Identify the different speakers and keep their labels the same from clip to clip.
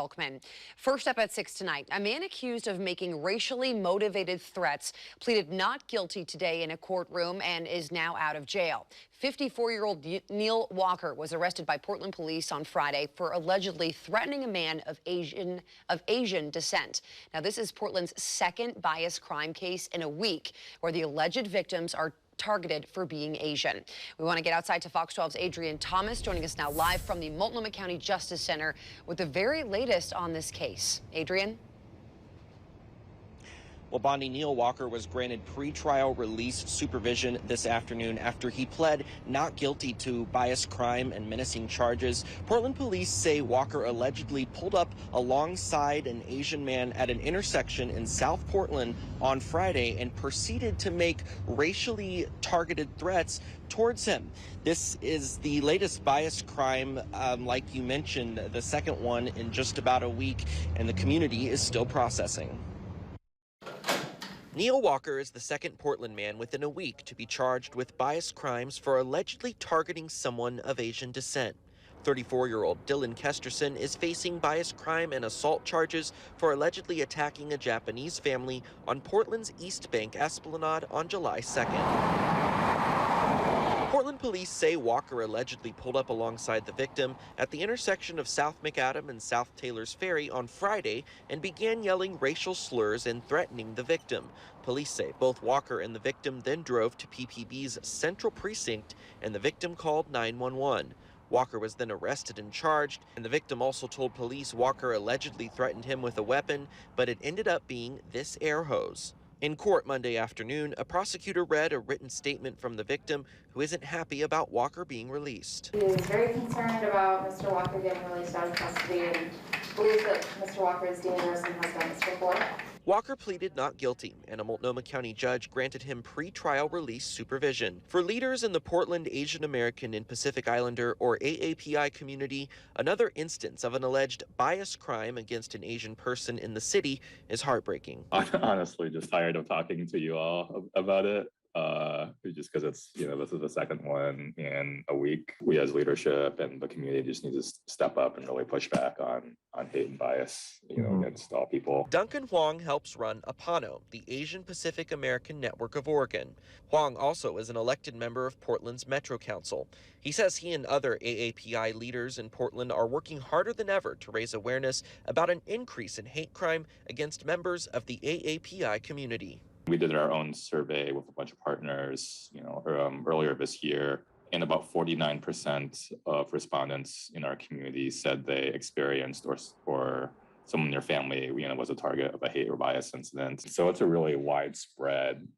Speaker 1: Elkman. First up at 6 tonight, a man accused of making racially motivated threats pleaded not guilty today in a courtroom and is now out of jail. 54-year-old Neil Walker was arrested by Portland police on Friday for allegedly threatening a man of Asian descent. Now, this is Portland's second bias crime case in a week where the alleged victims are targeted for being Asian. We want to get outside to Fox 12's Adrian Thomas, joining us now live from the Multnomah County Justice Center with the very latest on this case. Adrian?
Speaker 2: Well, Bondi, Neil Walker was granted pretrial release supervision this afternoon after he pled not guilty to bias crime and menacing charges. Portland police say Walker allegedly pulled up alongside an Asian man at an intersection in South Portland on Friday and proceeded to make racially targeted threats towards him. This is the latest bias crime, like you mentioned, the second one in just about a week, and the community is still processing. Neil Walker is the second Portland man within a week to be charged with bias crimes for allegedly targeting someone of Asian descent. 34-year-old Dylan Kesterson is facing bias crime and assault charges for allegedly attacking a Japanese family on Portland's East Bank Esplanade on July 2nd. Portland police say Walker allegedly pulled up alongside the victim at the intersection of South McAdam and South Taylor's Ferry on Friday and began yelling racial slurs and threatening the victim. Police say both Walker and the victim then drove to PPB's Central Precinct and the victim called 911. Walker was then arrested and charged, and the victim also told police Walker allegedly threatened him with a weapon, but it ended up being this air hose. In court Monday afternoon, a prosecutor read a written statement from the victim who isn't happy about Walker being released.
Speaker 3: He is very concerned about Mr. Walker getting released out of custody and believes that Mr. Walker is dangerous and has done this before.
Speaker 2: Walker pleaded not guilty, and a Multnomah County judge granted him pretrial release supervision. For leaders in the Portland Asian American and Pacific Islander, or AAPI community, another instance of an alleged bias crime against an Asian person in the city is heartbreaking.
Speaker 4: I'm honestly just tired of talking to you all about it. Just because it's, this is the second one in a week. We as leadership and the community just need to step up and really push back on hate and bias, against all people.
Speaker 2: Duncan Huang helps run APANO, the Asian Pacific American Network of Oregon. Huang also is an elected member of Portland's Metro Council. He says he and other AAPI leaders in Portland are working harder than ever to raise awareness about an increase in hate crime against members of the AAPI community.
Speaker 4: We did our own survey with a bunch of partners, earlier this year, and about 49% of respondents in our community said they experienced or someone in their family, was a target of a hate or bias incident. So it's a really widespread,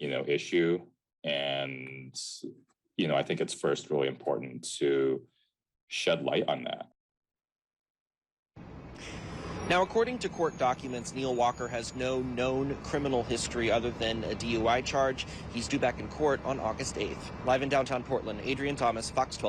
Speaker 4: issue. And, I think it's first really important to shed light on that.
Speaker 2: Now, according to court documents, Neil Walker has no known criminal history other than a DUI charge. He's due back in court on August 8th. Live in downtown Portland, Adrian Thomas, Fox 12.